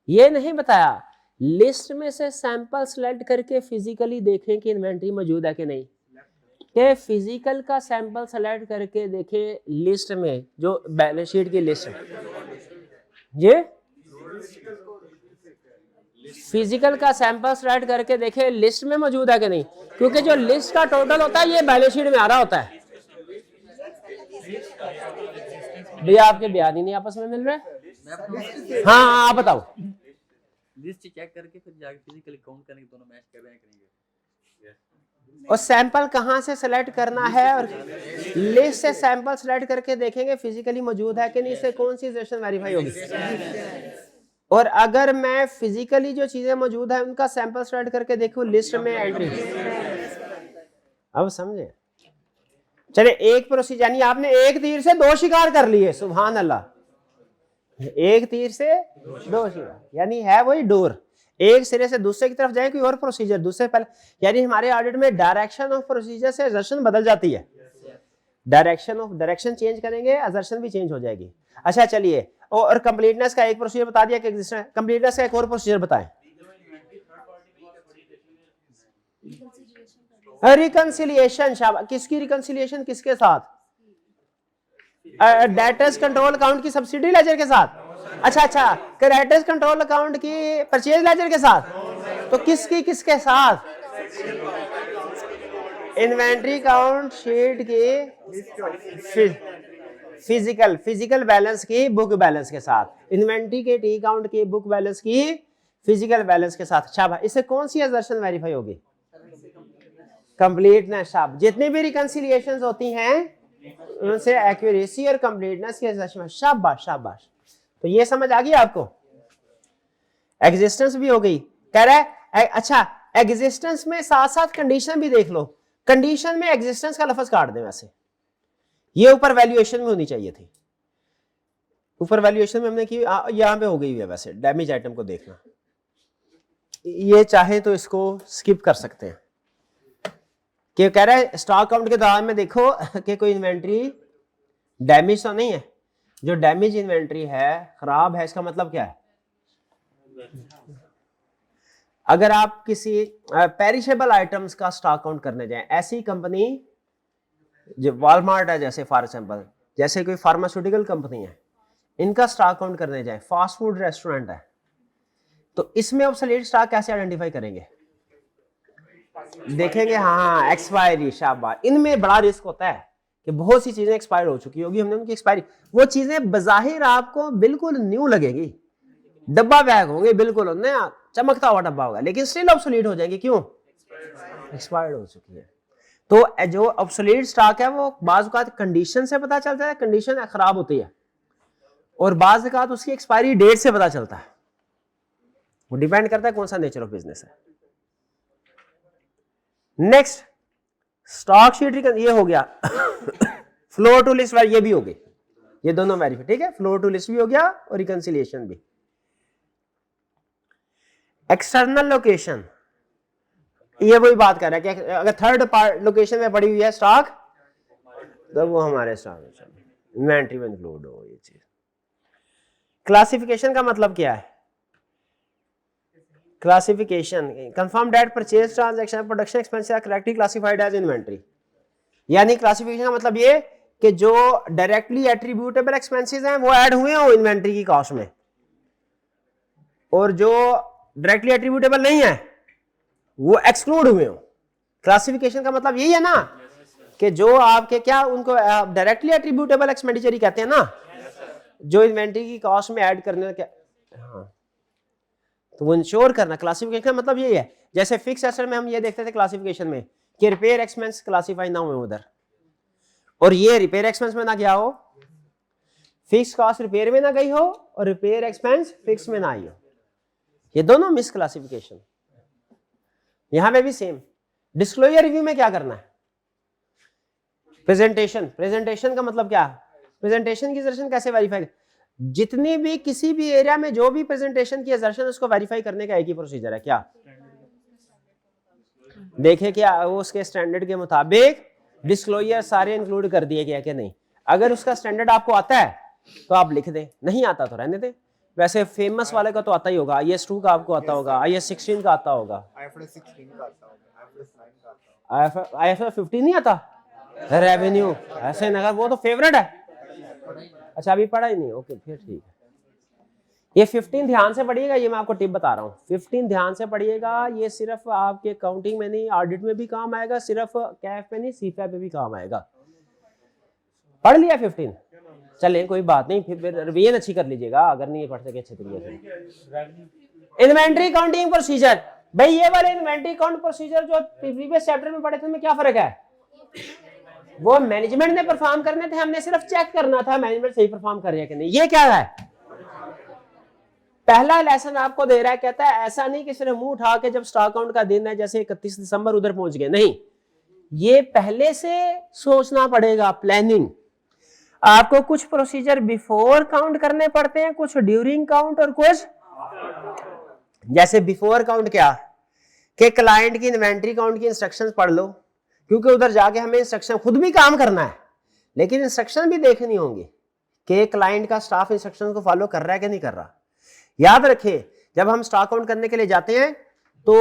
ये नहीं बताया लिस्ट में से सैंपल सेलेक्ट करके फिजिकली देखें कि इन्वेंट्री मौजूद है कि नहीं। कि फिजिकल का सैंपल सेलेक्ट करके देखें लिस्ट में, जो बैलेंस शीट की लिस्ट, ये फिजिकल का सैंपल सेलेक्ट करके देखें लिस्ट में मौजूद है कि नहीं, क्योंकि जो लिस्ट का टोटल होता है ये बैलेंस शीट में आ रहा होता है। भैया आपके बयान ही नहीं आपस में मिल रहे। हाँ आप बताओ। लिस्ट चेक करके फिर जाके फिजिकली काउंट करेंगे, दोनों मैच कर रहे हैं करेंगे। और सैंपल कहाँ से सेलेक्ट करना है, और लिस्ट से सैंपल सेलेक्ट करके देखेंगे फिजिकली मौजूद है कि नहीं, इससे कौन सी सिचुएशन वेरीफाई होगी। और अगर मैं फिजिकली जो चीजें मौजूद है उनका सैंपल सेलेक्ट करके देखूं लिस्ट में एंट्री, अब समझे। चले एक प्रोसीजर, यानी आपने एक तीर से 2 शिकार कर लिए, सुभान अल्लाह। एक तीर से 2 शिकार, यानी है वही डोर, एक सिरे से दूसरे की तरफ जाए कोई और प्रोसीजर दूसरे पहले, यानी हमारे ऑडिट में डायरेक्शन ऑफ प्रोसीजर से सेशन बदल जाती है। डायरेक्शन चेंज करेंगे, असर्शन भी चेंज हो जाएगी। अच्छा चलिए, और कंप्लीटनेस का एक प्रोसीजर बता दिया कि एग्जिस्टेंस, कंप्लीटनेस का एक और प्रोसीजर बताएं। रिकंसिलिएशन, शाबाश। किसकी रिकंसिलिएशन, किसके साथ? डेटर्स कंट्रोल अकाउंट की सब्सिडी लेजर के साथ। अच्छा, क्रेडिटर्स कंट्रोल अकाउंट की परचेज लेजर के साथ। तो किसके साथ? इन्वेंट्री काउंट शीट की फिजिकल बैलेंस की बुक बैलेंस के साथ, इन्वेंट्री के टी काउंट की बुक बैलेंस की फिजिकल बैलेंस के साथ। शाबाश। इससे कौन सी असर्शन वेरीफाई होगी? कंप्लीटनेस। शाबाश। जितनी भी रिकंसिलिएशंस होती हैं उनसे एक्यूरेसी और कंप्लीटनेस की असर्शन। शाबाश शाबाश। तो ये समझ आ गई आपको? एग्जिस्टेंस भी हो गई। कह रहा है अच्छा, एग्जिस्टेंस में साथ साथ कंडीशन भी देख लो। कंडीशन में एग्जिस्टेंस का लफ्ज काट दें। वैसे ये ऊपर वैल्यूएशन में होनी चाहिए थी, ऊपर वैल्यूएशन में हमने की, यहां पे हो गई है। वैसे डैमेज आइटम को देखना, ये चाहे तो इसको स्किप कर सकते हैं। कि कह रहा है स्टॉक काउंट के दौरान में देखो कि कोई इन्वेंट्री डैमेज तो नहीं है। जो डैमेज इन्वेंट्री है, खराब है, इसका मतलब क्या है? अगर आप किसी पेरिशेबल आइटम्स का स्टॉक काउंट करने जाएं, ऐसी कंपनी जो वॉलमार्ट है जैसे, फॉर एग्जांपल, जैसे कोई फार्मास्यूटिकल कंपनी है, इनका स्टॉक काउंट करने जाएं, फास्ट फूड रेस्टोरेंट है, तो इसमें ऑब्सोलीट स्टॉक कैसे आइडेंटिफाई करेंगे? देखेंगे, हाँ एक्सपायरी। शाबाश। इनमें बड़ा रिस्क होता है कि बहुत सी चीजें एक्सपायर हो चुकी होगी, हमने उनकी एक्सपायरी, वो चीजें बजाहिर आपको बिल्कुल न्यू लगेगी, डब्बा बैग होंगे, बिल्कुल नया चमकता हुआ डब्बा होगा, लेकिन स्टिल ऑब्सोलीट हो जाएंगे। क्यों? एक्सपायर्ड हो चुकी है। तो जो ऑब्सोलीट स्टॉक है वो बाज़ औक़ात कंडीशन से पता चलता है, कंडीशन खराब होती है, और बाज़ औक़ात उसकी एक्सपायरी डेट से पता चलता है। वो डिपेंड करता है कौन सा नेचर ऑफ बिजनेस है। नेक्स्ट, स्टॉक शीट ये हो गया। फ्लो टू लिस्ट, ये भी हो गई, ये दोनों वेरीफाई। ठीक है, फ्लो टू लिस्ट भी हो गया और रिकंसिलिएशन भी। एक्सटर्नल लोकेशन, ये वही बात कर रहा है कि अगर थर्ड पार्ट लोकेशन में पड़ी हुई है स्टॉक, तो वो हमारे स्टॉक इन्वेंट्री में इंक्लूड हो। ये चीज क्लासिफिकेशन का मतलब क्या है? Classification, confirm that purchase transaction production expenses are correctly classified as inventory. यानी क्लासिफिकेशन का मतलब ये कि जो डायरेक्टली एट्रीब्यूटेबल एक्सपेंसेस हैं वो ऐड हुए हो इन्वेंट्री की कॉस्ट में, और जो डायरेक्टली एट्रीब्यूटेबल नहीं है वो एक्सक्लूड हुए हो। क्लासिफिकेशन का मतलब यही है ना कि जो आपके क्या, उनको डायरेक्टली एट्रीब्यूटेबल एक्सपेंडिचर ही कहते हैं ना, जो इन्वेंट्री की कॉस्ट में ऐड करने का। हाँ, तो वो इंश्योर करना। क्लासिफिकेशन का मतलब यही है। जैसे फिक्स एसेट में हम ये देखते थे क्लासिफिकेशन में कि रिपेयर एक्सपेंस क्लासिफाई ना हुए उधर, और ये रिपेयर एक्सपेंस में ना गया हो, फिक्स कॉस्ट रिपेयर में ना गई हो, और रिपेयर एक्सपेंस फिक्स में ना आई हो, ये दोनों मिस क्लासिफिकेशन। यहां पे भी सेम। डिस्क्लोजर रिव्यू में क्या करना है? प्रेजेंटेशन का मतलब क्या? प्रेजेंटेशन की असर्शन कैसे वेरीफाई? जितनी भी किसी भी एरिया में जो भी प्रेजेंटेशन की असर्शन, उसको वेरीफाई करने का एक ही प्रोसीजर है। क्या? देखे क्या वो उसके स्टैंडर्ड के मुताबिक डिस्क्लोजर सारे इंक्लूड कर दिए गया कि नहीं। अगर उसका स्टैंडर्ड आपको आता है तो आप लिख दें, नहीं आता तो रहने दें। वैसे फेमस वाले का तो आता ही होगा, IAS 2 का आपको आता होगा, IAS 16 का आता होगा, IFRS 16 का आता होगा, IFRS 9 का आता होगा, IFRS 15 नहीं आता, रेवेन्यू ऐसे नगर, वो तो फेवरेट है। अच्छा अभी पढ़ा ही नहीं, ओके फिर ठीक है। ये 15 ध्यान से पढ़िएगा, ये मैं आपको टिप बता रहा हूँ। 15 ध्यान से पढ़िएगा, ये सिर्फ आपके अकाउंटिंग में नहीं, ऑडिट में भी काम आएगा, सिर्फ कैफ में नहीं, सीफैप में भी काम आएगा। पढ़ लिया 15? चलिए कोई बात नहीं, फिर रिवीजन अच्छी कर लीजिएगा अगर नहीं पढ़ सके अच्छे तरीके से। इन्वेंट्री काउंटिंग प्रोसीजर, भाई ये वाले इन्वेंट्री काउंट प्रोसीजर जो प्रीवियस चैप्टर में पढ़े थे, उनमें क्या फर्क है? वो मैनेजमेंट ने परफॉर्म करने थे, हमने सिर्फ चेक करना था मैनेजमेंट सही परफॉर्म कर रही है कि नहीं। ये क्या है? पहला लेसन आपको दे रहा है, कहता है ऐसा नहीं कि सिर्फ मुंह उठा के जब स्टॉक काउंट का दिन है जैसे 31 दिसंबर उधर पहुंच गए, नहीं, ये पहले से सोचना पड़ेगा, प्लानिंग। आपको कुछ प्रोसीजर बिफोर काउंट करने पड़ते हैं, कुछ ड्यूरिंग काउंट, और कुछ जैसे बिफोर काउंट क्या कि क्लाइंट की इन्वेंट्री काउंट की इंस्ट्रक्शंस पढ़ लो, क्योंकि उधर जाके हमें इंस्ट्रक्शन खुद भी काम करना है, लेकिन इंस्ट्रक्शन भी देखनी होंगी कि क्लाइंट का स्टाफ इंस्ट्रक्शन को फॉलो कर रहा है कि नहीं कर रहा। याद रखें, जब हम स्टॉक काउंट करने के लिए जाते हैं तो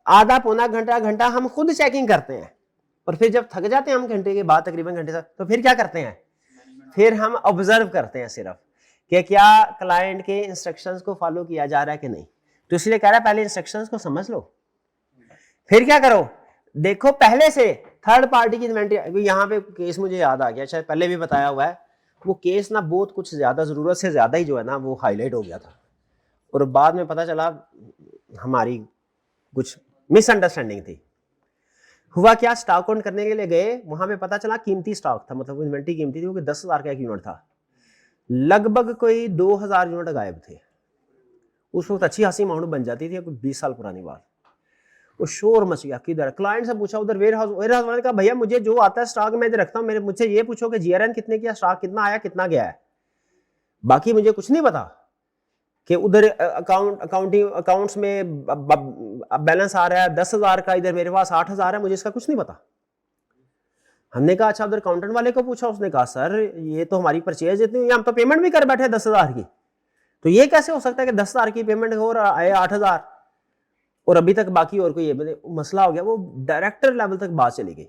आधा पौना घंटा हम खुद चेकिंग करते हैं, और फिर जब थक जाते हैं हम घंटे के बाद, तकरीबन घंटे से, तो फिर क्या करते हैं, फिर हम ऑब्जर्व करते हैं सिर्फ कि क्या क्लाइंट के इंस्ट्रक्शंस को फॉलो किया जा रहा है कि नहीं। तो इसलिए कह रहा है पहले इंस्ट्रक्शंस को समझ लो, फिर क्या करो, देखो पहले से थर्ड पार्टी की इन्वेंट्री। यहाँ पे केस मुझे याद आ गया, शायद पहले भी बताया हुआ है, वो केस ना बहुत कुछ ज्यादा जरूरत से ज्यादा ही जो है ना वो हाईलाइट हो गया था, और बाद में पता चला हमारी कुछ मिसअंडरस्टैंडिंग थी। हुआ क्या, स्टॉक काउंट करने के लिए गए, वहां पे पता चला कीमती स्टॉक था, मतलब इन्वेंट्री कीमती थी, वो 10,000 का एक यूनिट था, लगभग कोई 2,000 यूनिट गायब थे। उस वक्त अच्छी खासी अमाउंट बन जाती थी, 20 साल पुरानी बात। वो शोर मच गया, किधर, क्लाइंट से पूछा उधर वेयर हाउस वाले ने कहा भैया मुझे जो आता है स्टॉक मैं इधर रखता हूँ, मुझसे ये पूछो कि जीआरएन कितने किया, स्टॉक कितना आया कितना गया है, बाकी मुझे कुछ नहीं पता कि उधर अकाउंट्स में बैलेंस आ रहा है 10,000 का, इधर मेरे पास 8,000 है, मुझे इसका कुछ नहीं पता। हमने कहा अच्छा उधर अकाउंटेंट वाले को पूछा, उसने कहा सर ये तो हमारी परचेज इतनी हुई, हम तो पेमेंट भी कर बैठे 10,000 की, तो ये कैसे हो सकता है कि 10,000 की पेमेंट हो और आए 8,000 और अभी तक बाकी और कोई मसला हो गया। वो डायरेक्टर लेवल तक बात चली गई,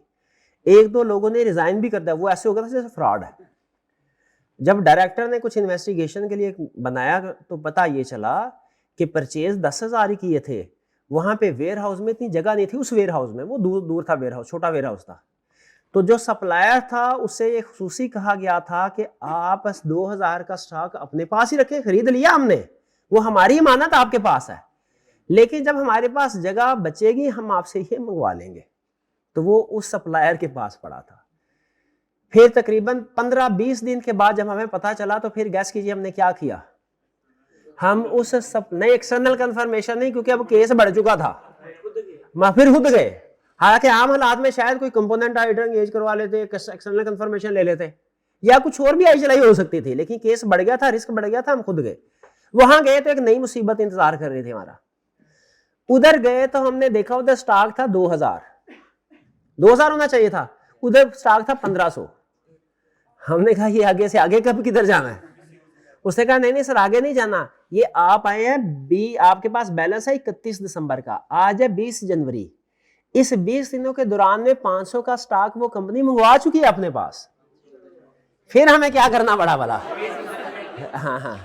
एक दो लोगों ने रिजाइन भी कर दिया, वो ऐसे हो गया था जैसे फ्रॉड है। जब डायरेक्टर ने कुछ इन्वेस्टिगेशन के लिए बनाया तो पता ये चला कि परचेज 10,000 ही किए थे, वहां पे वेयर हाउस में इतनी जगह नहीं थी, उस वेयर हाउस में वो दूर था वेयर हाउस, छोटा वेयर हाउस था। तो जो सप्लायर था उससे ये खुसूसी कहा गया था कि आप 2,000 का स्टॉक अपने पास ही रखें, खरीद लिया हमने, वो हमारी अमानत आपके पास है, लेकिन जब हमारे पास जगह बचेगी हम आपसे ये मंगवा लेंगे। तो वो उस सप्लायर के पास पड़ा था। फिर तकरीबन 15-20 दिन के बाद जब हमें पता चला तो फिर गैस कीजिए हमने क्या किया, हम उस नई एक्सटर्नल कंफर्मेशन नहीं, क्योंकि अब केस बढ़ चुका था, फिर खुद गए। हालांकि आम हालात में शायद कोई कंपोनेंट आइडर एंगेज करवा लेते, एक्सटर्नल कंफर्मेशन ले लेते, या कुछ और भी आई चलाई हो सकती थी, लेकिन केस बढ़ गया था, रिस्क बढ़ गया था, हम खुद गए। वहां गए तो एक नई मुसीबत इंतजार कर रही थी हमारा। उधर गए तो हमने देखा उधर स्टॉक था 2,000 होना चाहिए था, उधर स्टॉक था 1,500। हमने कहा ये आगे से आगे कब किधर जाना है, उसने कहा नहीं सर आगे नहीं जाना, ये आप आए हैं आपके पास बैलेंस है 31 दिसंबर का, आज है 20 जनवरी, इस 20 दिनों के दौरान में 500 का स्टॉक वो कंपनी मंगवा चुकी है अपने पास, फिर हमें क्या करना पड़ा भला। हाँ,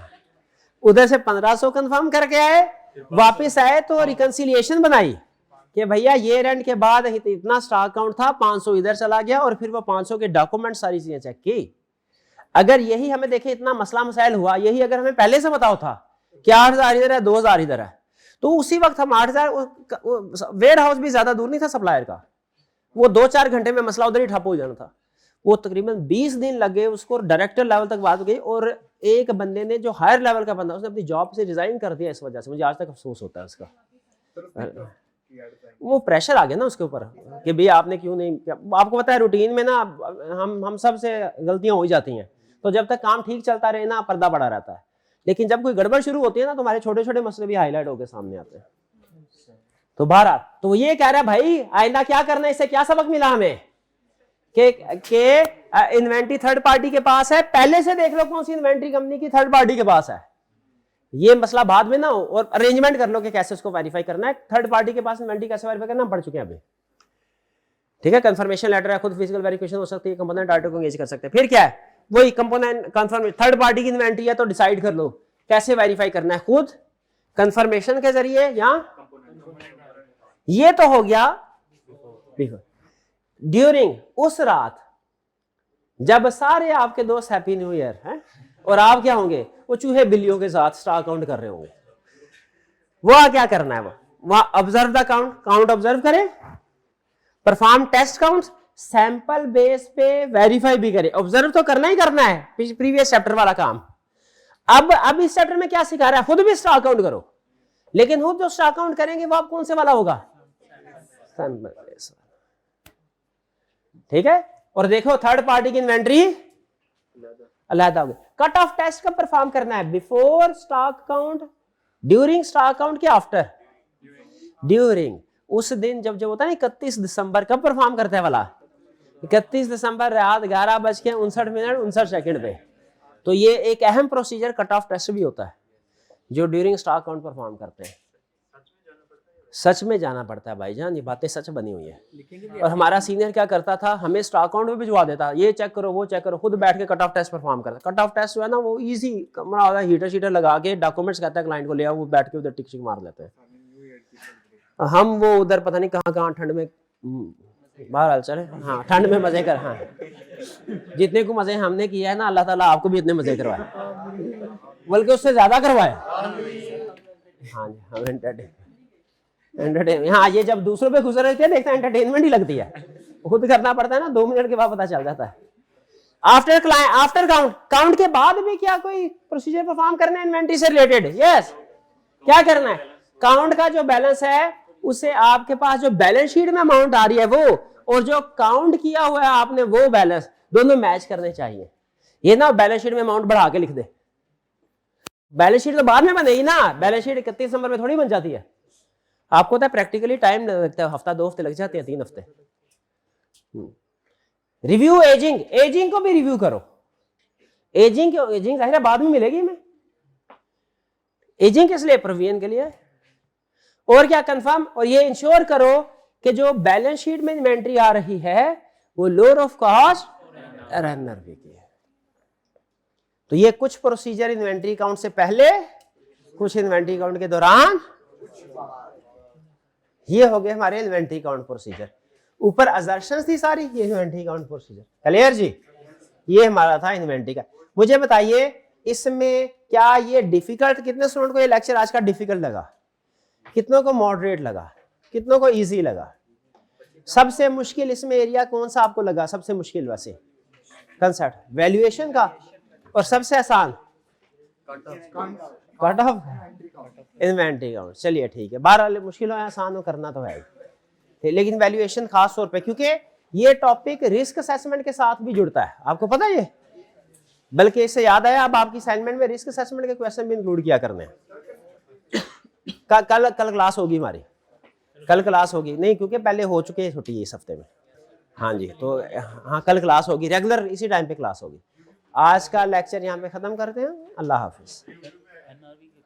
उधर से 1,500 कंफर्म करके आए, वापस आए तो रिकंसिलिएशन बनाई कि भैया ये रेंट के बाद इतना स्टॉक काउंट था, 500 इधर चला गया, और फिर वो 500 के डॉक्यूमेंट सारी चीजें चेक की। अगर यही हमें देखे इतना मसला मसाइल हुआ, यही अगर हमें पहले से बताओ था कि 8,000 इधर है 2,000 इधर है, तो उसी वक्त हम 8,000, वेयर हाउस भी ज्यादा दूर नहीं था सप्लायर का, वो 2-4 घंटे में मसला उधर ही ठप हो जाना था। वो तकरीबन 20 दिन लग गए उसको, डायरेक्टर लेवल तक बात हो गई, और एक बंदे ने जो हायर लेवल का बंदा उसने अपनी जॉब से रिजाइन कर दिया। इस वजह से मुझे आज तक अफसोस होता है उसका, वो प्रेशर आ गया ना उसके ऊपर कि भैया आपने क्यों नहीं, आपको पता है रूटीन में ना हम सब से गलतियां हो ही जाती हैं, तो जब तक काम ठीक चलता रहे ना पर्दा पड़ा रहता है, लेकिन जब कोई गड़बड़ शुरू होती है ना तो हमारे छोटे छोटे मसले भी हाईलाइट होकर सामने आते हैं। तो बहरहाल तो ये कह रहा है भाई आइंदा क्या करना है, इससे क्या सबक मिला हमें कि इन्वेंट्री थर्ड पार्टी के पास है, पहले से देख लो कौन सी इन्वेंट्री कंपनी की थर्ड पार्टी के पास है, ये मसला बाद में ना हो, और अरेंजमेंट कर लो कि कैसे उसको वेरीफाई करना है। थर्ड पार्टी के पास इन्वेंट्री कैसे वेरीफाई करना हम पढ़ चुके हैं अभी, ठीक है। कंफर्मेशन लेटर है, खुद फिजिकल वेरिफिकेशन हो सकती है, कंपोनेंट आर्टिकल को एंगेज कर सकते हैं। फिर क्या है, वही कंपोनेंट कंफर्म, थर्ड पार्टी की इन्वेंट्री है तो डिसाइड कर लो कैसे वेरीफाई करना है, खुद कंफर्मेशन के जरिए या ये तो हो गया ड्यूरिंग उस रात जब सारे आपके दोस्त हैप्पी न्यू ईयर हैं और आप क्या होंगे, वो चूहे बिल्लियों के साथ स्टॉक काउंट कर रहे होंगे। वो क्या करना है, वो वहां ऑब्जर्व द काउंट ऑब्जर्व करें, perform test count, sample base पे वेरीफाई भी करें। ऑब्जर्व तो करना ही करना है, प्रीवियस चैप्टर वाला काम। अब इस चैप्टर में क्या सिखा रहा है, खुद भी स्टॉक काउंट करो, लेकिन खुद जो स्टॉक काउंट करेंगे वो आप कौन से वाला होगा, सैंपल बेस, ठीक है। और देखो थर्ड पार्टी की इन्वेंट्री अलहदा होगी। कट ऑफ टेस्ट कब परफॉर्म करना है, before stock count, during stock count के आफ्टर, ड्यूरिंग। उस दिन जब होता है 31 दिसंबर कब परफॉर्म करते हैं वाला, 31 दिसंबर रात 11:59 पे। तो ये एक अहम प्रोसीजर कट ऑफ टेस्ट भी होता है जो ड्यूरिंग स्टॉक काउंट परफॉर्म करते हैं। सच में जाना पड़ता है भाईजान, ये बातें सच बनी हुई है। लिखेंगे और हमारा सीनियर क्या करता था, हमें स्टॉक काउंट में भिजवा देता, ये चेक करो वो चेक करो, खुद बैठ के कट ऑफ टेस्ट परफॉर्म करता। कट ऑफ टेस्ट जो है ना वो इजी कमरा होता है, हीटर शीटर लगा के डॉक्यूमेंट्स कहता है क्लाइंट को ले आओ, वो बैठ के उधर टिक शिक मार लेते हैं। हम वो उधर पता नहीं कहाँ कहाँ ठंड में बहरहाल चले, हाँ ठंड में मजे कर, हाँ जितने को मजे हमने किया है ना अल्लाह ताला आपको भी इतने मजे करवाए, बल्कि उससे ज्यादा करवाए। हाँ जी, हम एंटरटेन हाँ, ये जब दूसरों पे गुजर रहते हैं देखते हैं एंटरटेनमेंट ही लगती है, खुद करना पड़ता है ना, 2 मिनट के बाद पता चल जाता है। आफ्टर काउंट के बाद भी क्या कोई प्रोसीजर परफॉर्म करना है इन्वेंटरी से रिलेटेड? यस, क्या करना है, काउंट का जो बैलेंस है उससे आपके पास जो बैलेंस शीट में अमाउंट आ रही है वो, और जो काउंट किया हुआ है आपने वो बैलेंस, दोनों मैच करने चाहिए। ये ना बैलेंस शीट में अमाउंट बढ़ा के लिख दे, बैलेंस शीट तो बाद में बनेगी ना, बैलेंस शीट 31 दिसंबर में थोड़ी बन जाती है। आपको पता है प्रैक्टिकली टाइम लगता है, हफ्ता 2 हफ्ते लग जाते हैं, 3 हफ्ते। रिव्यू एजिंग को भी रिव्यू करो। एजिंग जाहिर है बाद में मिलेगी हमें, एजिंग किस लिए? प्रोविजन के लिए। और क्या कंफर्म, और ये इंश्योर करो कि जो बैलेंस शीट में इन्वेंट्री आ रही है वो लोअर ऑफ कॉस्ट रनर भी की है। तो ये कुछ प्रोसीजर इन्वेंट्री काउंट से पहले, कुछ इन्वेंट्री काउंट के दौरान, ये हो गए हमारे इन्वेंट्री काउंट प्रोसीजर। ऊपर असर्शंस थी सारी, ये इन्वेंट्री काउंट प्रोसीजर। क्लियर जी? ये हमारा था इन्वेंट्री का। मुझे बताइए इसमें क्या ये डिफिकल्ट, कितने स्टूडेंट को ये लेक्चर आज का डिफिकल्ट लगा, कितनों को मॉडरेट लगा, कितनों को इजी लगा? सबसे मुश्किल इसमें एरिया कौन सा आपको लगा? सबसे मुश्किल वैसे कंसेप्ट वैल्यूएशन का, और सबसे आसान कट ऑफ इन्वेंट्री काउंट। चलिए ठीक है, 12 मुश्किल हो आसान हो करना तो है, लेकिन वैल्यूएशन खास तौर पे क्योंकि ये टॉपिक रिस्क असेसमेंट के साथ भी जुड़ता है, आपको पता है ये। बल्कि इससे याद आया, अब आपकी असाइनमेंट में रिस्क असेसमेंट के क्वेश्चन भी इंक्लूड किया करने हैं। कल क्लास होगी हमारी, कल क्लास होगी नहीं क्योंकि पहले हो चुके हैं छुट्टी इस हफ्ते में। हाँ जी, तो हाँ कल क्लास होगी, रेगुलर इसी टाइम पे क्लास होगी। आज का लेक्चर यहाँ पे खत्म करते हैं। अल्लाह हाफिज।